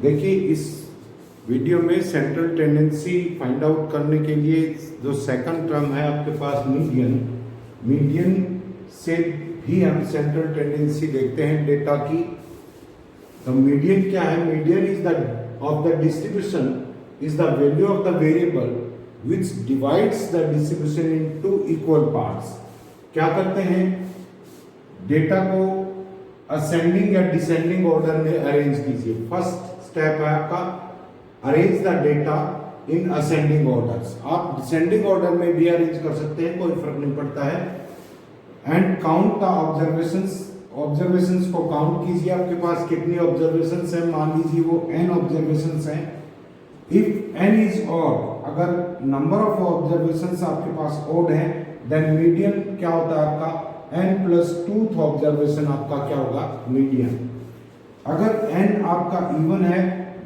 देखिए इस वीडियो में सेंट्रल टेंडेंसी फाइंड आउट करने के लिए जो सेकंड टर्म है आपके पास मीडियन, मीडियन से भी हम सेंट्रल टेंडेंसी देखते हैं डेटा की। तो मीडियन क्या है? Median is the of the distribution is the value of the variable which divides the distribution in two equal parts. क्या करते हैं? डेटा को असेंडिंग या डिसेंडिंग ऑर्डर में अरेंज कीजिए। फर्स्ट स्टेप है आपका arrange the data in ascending orders. आप डिसेंडिंग ऑर्डर में भी अरेंज कर सकते हैं, कोई फर्क नहीं पड़ता है। And count the observations, observations को काउंट कीजिए। आपके पास कितनी ऑब्जर्वेशंस हैं? मान लीजिए वो n ऑब्जर्वेशंस हैं। इफ n इज ऑड, अगर नंबर ऑफ ऑब्जर्वेशंस आपके पास ऑड है, देन मीडियन क्या होता है आपका? n प्लस 2th ऑब्जर्वेशन आपका क्या होगा? मीडियन। अगर n आपका इवन है,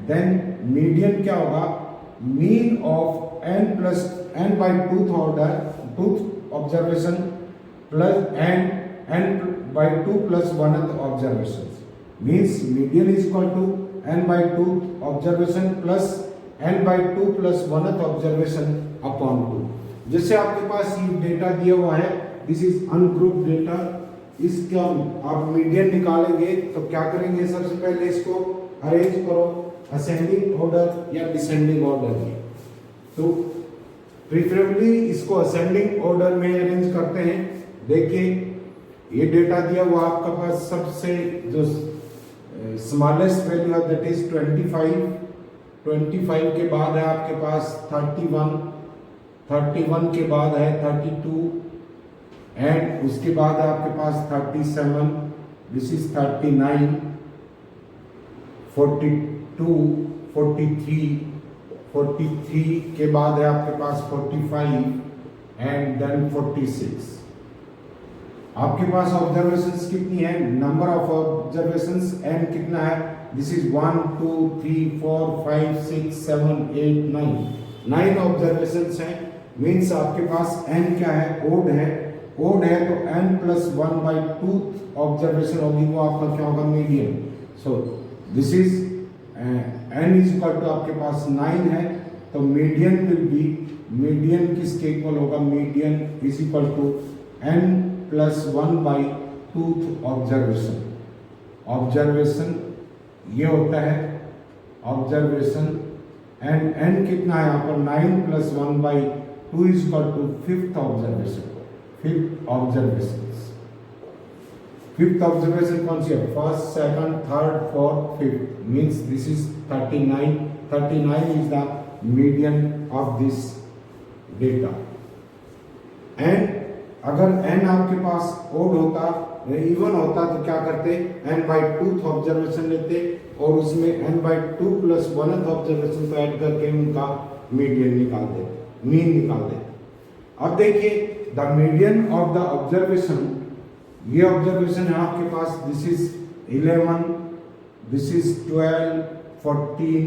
देन मीडियन क्या होगा? Mean of n plus n by 2th order 2th observation plus n by 2 plus 1th observations means median is equal to n by 2 observation plus n by 2 plus 1th observation upon 2। जैसे आपके पास ये data दिया हुआ है, this is ungroup data, इसका आप median निकालेंगे तो क्या करेंगे? सबसे पहले इसको अरेंज करो असेंडिंग ऑर्डर या डिसेंडिंग ऑर्डर में। तो प्रीफरेबली इसको असेंडिंग ऑर्डर में अरेंज करते हैं। देखिए ये डेटा दिया हुआ आपका पास सबसे जो स्मॉलेस्ट वैल्यू है दैट इज 25, 25 के बाद है आपके पास 31, 31 के बाद है 32 एंड उसके बाद है आपके पास 37, दिस इज 39, 42, 43, 43 के बाद है आपके पास 45 एंड देन 46। आपके पास ऑब्जर्वेशंस कितनी है? नंबर ऑफ ऑब्जर्वेशंस n कितना है? दिस इज 1 2 3 4 5 6 7 8 9, 9 ऑब्जर्वेशंस हैं। मीन्स आपके पास n क्या है? ओड है। ओड है तो n प्लस 1 बाई 2 ऑब्जर्वेशन होगी, वो आपका क्या होगा? Median. So this is n is equal to आपके पास 9 है, तो मीडियन विल बी, मीडियन किसके इक्वल होगा? Median is equal to n plus 1 by 2th observation. Observation ये होता है ऑब्जर्वेशन एंड n कितना है यहाँ पर? 9 plus 1 by 2 is equal to 5th observation. 5th observation, 5th observation कौन सी है? First, second, third, fourth, 5th means this is 39। 39 is the median of this data. And अगर n आपके पास ओड होता, इवन होता, तो क्या करते? n बाई 2th ऑब्जर्वेशन लेते और उसमें n by 2 plus 1th observation को ऐड करके उनका मीडियन निकाल देते, मीन निकाल देते। अब देखिए the median of the observation, ये ऑब्जर्वेशन है आपके पास, this is 11, this is 12, 14,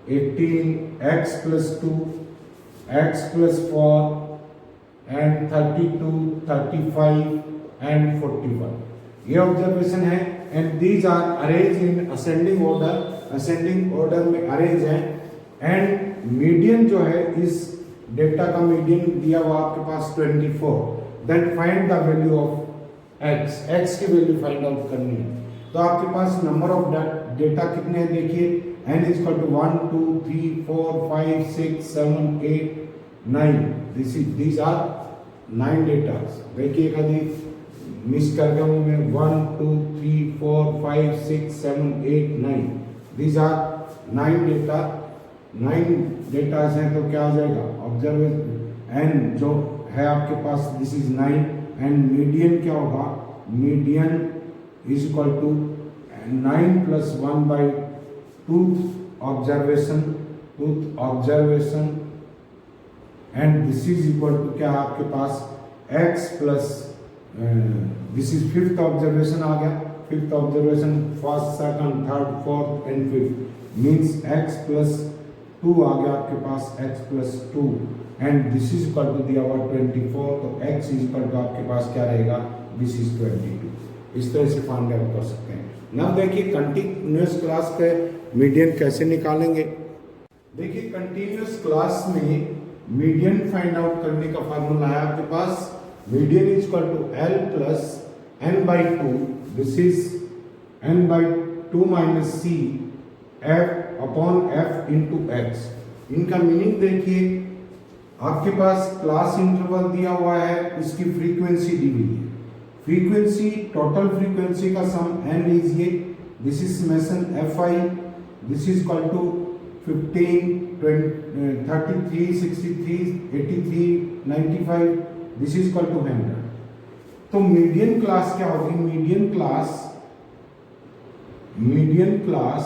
18, x plus 2, x plus 4 and 32, 35 and 41। ये ऑब्जर्वेशन है and these are arrange in ascending order, ascending order में अरेंज है। एंड मीडियन जो है इस डेटा का मीडियन दिया हुआ आपके पास 24। Then find the value of x, x की वैल्यू फाइंड आउट करनी है। तो आपके पास नंबर ऑफ डेटा कितने हैं? देखिए n is equal to 1 2 3 4 5 6 7 8 9, these are 9 data. देखिए कभी मिस कर गया हूँ मैं, 1 2 3 4 5 6 7 8 9, these are 9 डेटा। 9 डेटा हैं तो क्या हो जाएगा? ऑब्जर्वेशन n जो है आपके पास दिस इज 9 एंड मीडियन क्या होगा? Median is equal to 9 plus 1 by 2th observation, 2th observation and this is equal to क्या आपके पास? x plus this is 5th observation आ गया। 5th observation first, second, third, fourth and 5th means x plus 2 आ गया आपके पास, x plus 2 and this is equal to दिया हुआ 24, तो x इज इक्वल टू आपके पास क्या रहेगा? This is 22। इस तरह से फाइंड आउट कर सकते हैं। नाउ देखिए कंटिन्यूस क्लास के मीडियन कैसे निकालेंगे। देखिए कंटिन्यूस क्लास में मीडियन फाइंड आउट करने का फार्मूला है आपके पास, median is equal to L plus n/2, this is n/2 minus C f upon f into x। इनका मीनिंग देखिए, आपके पास क्लास इंटरवल दिया हुआ है, इसकी फ्रीक्वेंसी दी हुई है, फ्रीक्वेंसी टोटल फ्रीक्वेंसी का सम n लीजिए, this is summation fi, this is equal to 15, 33, 63, 83, 95, this is equal to 100। तो मीडियन क्लास क्या होगी, median class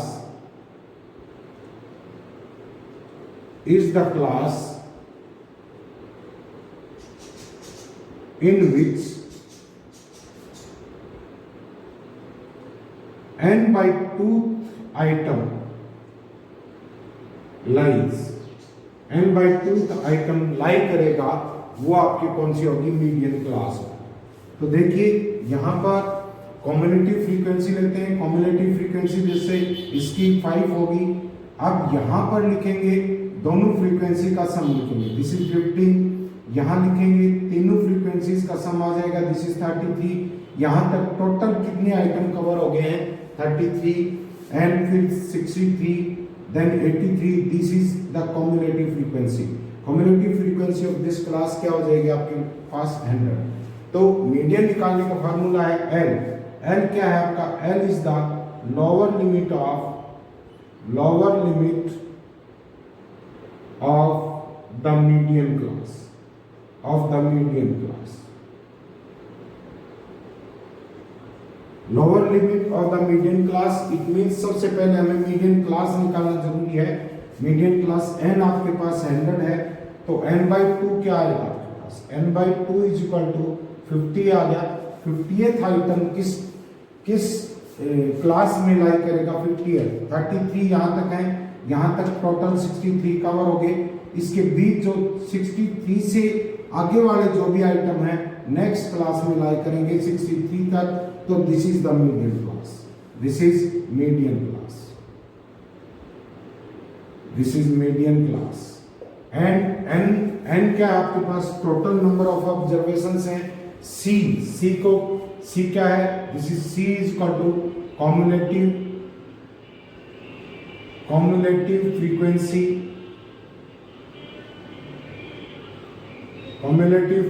is the class in which n/2 item lies, n/2 item lie करेगा, वो आपकी कौन सी होगी, मीडियन क्लास हो। तो देखिए यहां पर कॉम्युलेटिव फ्रीक्वेंसी लेते हैं, कॉम्युलेटिव फ्रीक्वेंसी जैसे इसकी 5 होगी, अब यहां पर लिखेंगे दोनों फ्रीक्वेंसी का सम लिखेंगे, दिस इज 15, यहां लिखेंगे तीनों फ्रीक्वेंसीज का सम आ जाएगा, दिस इज 33, यहां तक टोटल कितने आइटम कवर हो गए हैं 33, एंड फिर 63, then 83, this is the cumulative frequency. Cumulative frequency of this class क्या हो जाएगी आपके पास 100। तो मीडियन निकालने का फार्मूला है L क्या है आपका, L is the lower limit of the median class, lower limit of the median class, it means सबसे पहले हमें मीडियन क्लास निकालना जरूरी है। मीडियन क्लास n आपके पास 100 है, तो n/2 क्या आएगा आपके पास, n/2 इज इक्वल टू 50 आ गया। 50th आइटम किस क्लास में लाई करेगा, 50th, 33 यहाँ तक है, यहाँ तक टोटल 63 कवर हो गए, इसके बीच जो 63 से आगे वाले जो भी आइटम है नेक्स्ट क्लास में लाई करेंगे 63 तक, तो this is the median class, this is median class, this is median class. And n क्या है आपके पास, टोटल नंबर ऑफ ऑब्जर्वेशंस हैं, C क्या है, this is C is equal to cumulative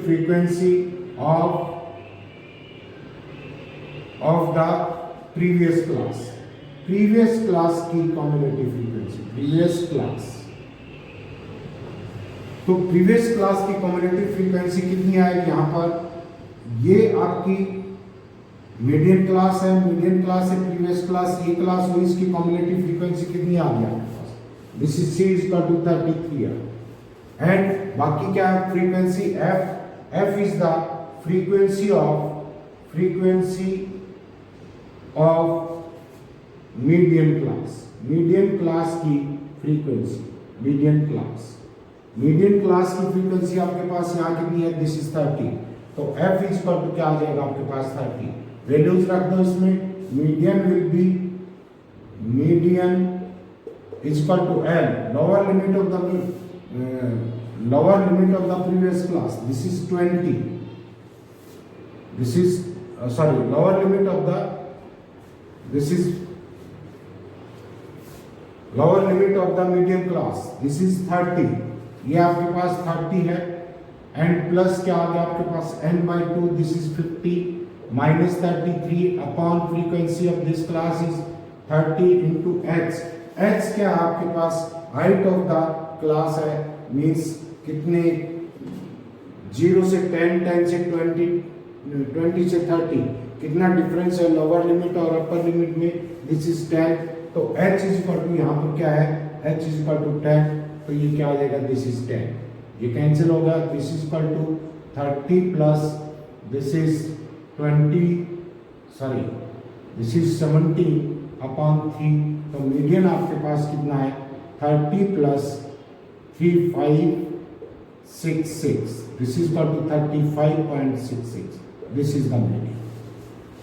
frequency of the previous class की cumulative frequency, तो previous class की cumulative frequency कितनी आएगी, यहाँ पर ये आपकी मीडियन क्लास है, मीडियन क्लास है प्रीवियस क्लास, ये क्लास हुई, इसकी कॉम्युलेटिव फ्रीक्वेंसी कितनी आ गई आपके पास, this is C is equal to 33 and बाकी क्या है frequency f is the frequency of median class की फ्रीक्वेंसी, मीडियन क्लास की फ्रीक्वेंसी आपके पास यहाँ कितनी है, दिस इज 30, तो f इज इक्वल टू क्या आ जाएगा आपके पास 30, वैल्यूज रख दो इसमें, median will be median is equal to L, lower limit of the previous class, this is 20, this is lower limit of the, this is lower limit of the median class, this is 30, ये आपके पास 30 है, and plus क्या आ गया आपके पास n/2, this is 50 minus 33 upon frequency of this class is 30 into h क्या है आपके पास, height of the class है, मीन्स कितने 0 से 10, 10 से 20, 20 से 30, कितना डिफरेंस है लोअर लिमिट और अपर लिमिट में, दिस इज 10, तो h इज इक्वल टू यहाँ पर क्या है, h इज इक्वल टू 10, तो ये क्या आ जाएगा, दिस इज 10, ये कैंसिल हो गया, this is equal to 30 plus this is this is 17 upon 3, तो मीडियन आपके पास कितना है 30 plus 3 5 6 6, this is equal to 35.66, this is the median.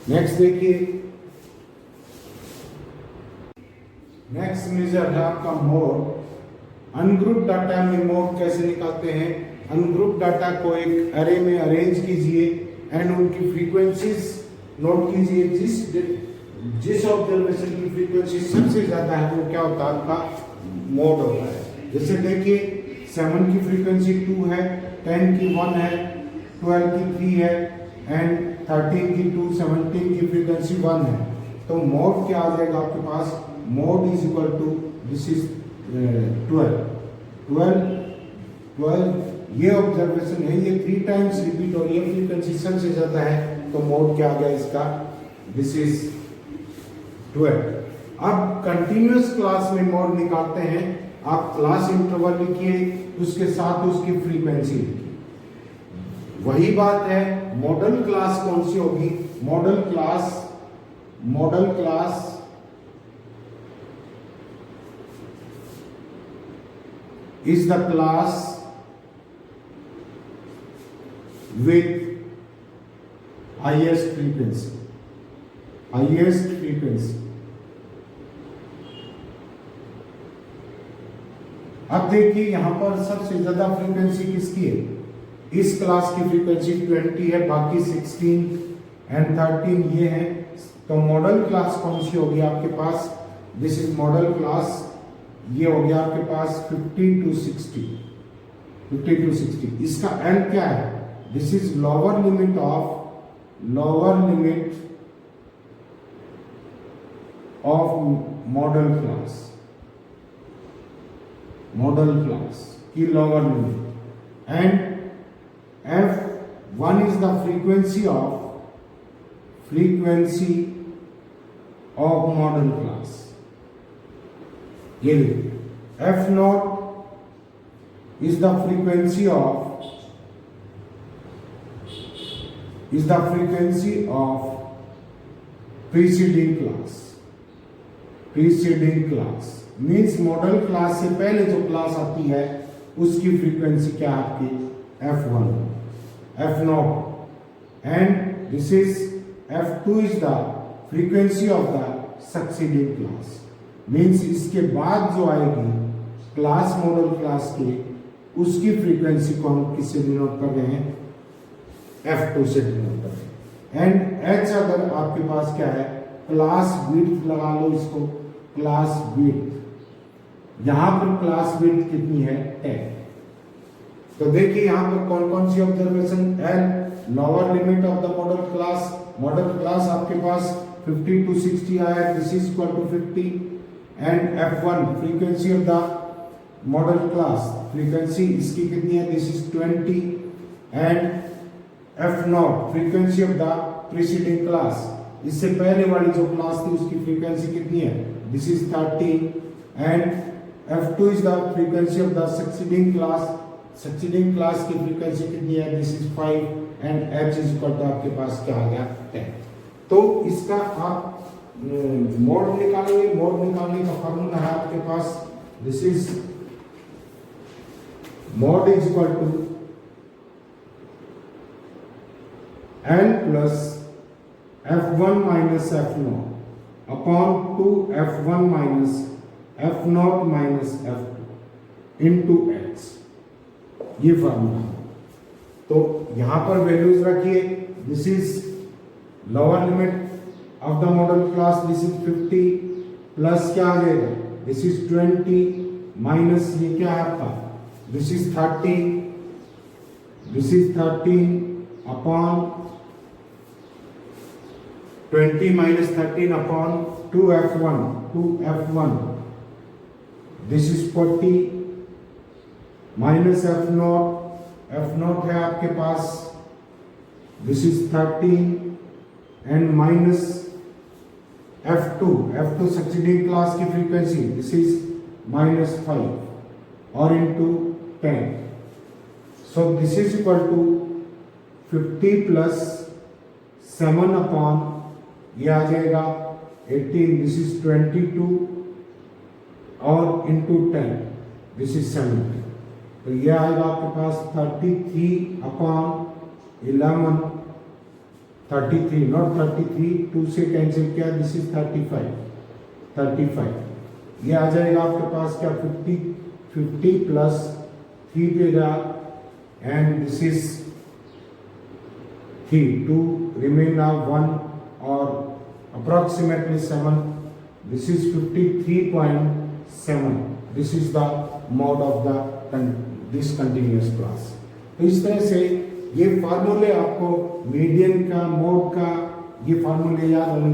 Next देखिए नेक्स्ट मेजर है आपका मोड। अनग्रुप डाटा में मोड कैसे निकालते हैं? अनग्रुप डाटा को एक अरे में अरेंज कीजिए एंड उनकी फ्रीक्वेंसीज नोट कीजिए। जिस ऑब्जर्वेशन की फ्रीक्वेंसी सबसे ज्यादा है वो क्या होता है? आपका मोड होता है। जैसे देखिए 7 की फ्रीक्वेंसी 2 है, 10 की 1 है, 12 की 3 है एंड 13 की 2, 17 की फ्रीक्वेंसी 1 है। तो मोड क्या आ जाएगा आपके पास? Mode is equal to this is 12 ये ऑब्जर्वेशन है, ये 3 टाइम्स रिपीट हो रही है, फ्रीक्वेंसी सबसे ज्यादा है, तो मोड क्या आ गया इसका? This is 12। अब कंटिन्यूअस क्लास में मोड निकालते हैं। आप क्लास इंटरवल लिखिए, उसके साथ उसकी फ्रीक्वेंसी लिखिए। वही बात है, मॉडल क्लास कौन सी होगी? Model class is the class with highest frequency. अब देखिए यहां पर सबसे ज्यादा फ्रीक्वेंसी किसकी है? इस क्लास की फ्रीक्वेंसी 20 है, बाकी 16 एंड 13 ये है। तो मॉडल क्लास कौन सी होगी आपके पास? दिस इज मॉडल क्लास, ये हो गया आपके पास 50 to 60। इसका एंड क्या है? This is lower limit of modal class की lower limit and F1 is the frequency of model class. ये F0 is the frequency of preceding class means model class से पहले जो क्लास आती है उसकी फ्रीक्वेंसी क्या है आपकी? F1, F0 and this is F2 is the frequency of the succeeding class means इसके बाद जो आएगी क्लास मॉडल क्लास के उसकी फ्रीक्वेंसी को हम किससे डिनोट कर रहे हैं? F2 से डिनोट कर रहे हैं। एंड H अगर आपके पास क्या है? क्लास विड्थ लगा लो इसको, क्लास विड्थ। यहां पर क्लास विड्थ कितनी है? 10। तो देखिए यहां पर कौन कौन सी observation? L lower limit of the modal class आपके पास 50 to 60 आया, this is equal to 50 and F1 frequency of the modal class, frequency इसकी कितनी है? This is 20 and F0 frequency of the preceding class, इससे पहले वाली जो क्लास थी उसकी फ्रीक्वेंसी कितनी है? This is 30 and F2 is the frequency of the succeeding class की फ्रीक्वेंसी कितनी है? This is 5 and H is equal to आपके पास क्या आ गया? 10। तो इसका आप मोड निकालेंगे। मोड निकालने का फॉर्मूला है आपके पास, this is mode is equal to L plus F1 minus F0 upon 2 F1 minus F0 minus F2 into H, ये फॉर्मूला। तो यहां पर वैल्यूज रखिए, this is lower limit of the modal class, this is 50 plus क्या आ जाएगा? This is 20 minus ये क्या है आपका? This is 13 upon 20 minus 13 upon 2F1 this is 40 minus F0 है आपके पास, this is 13 and minus F2 succeeding class की फ्रीक्वेंसी, दिस इज माइनस 5 और into 10। So this is equal to 50 plus 7 upon ये आ जाएगा 18, दिस इज 22 और into 10, this is 70। तो ये आएगा आपके पास 33 अपॉन 11, 33 नॉट 33, 2 से कैंसिल किया, दिस इज 35। ये आ जाएगा आपके पास क्या 50 प्लस 3 देगा and this is 3 2 remain now 1 और approximately 7. This is 53.7. This is the mode of this continuous class. तो इस तरह से ये फार्मूले आपको मीडियन का मोड का ये फार्मूले याद होंगे।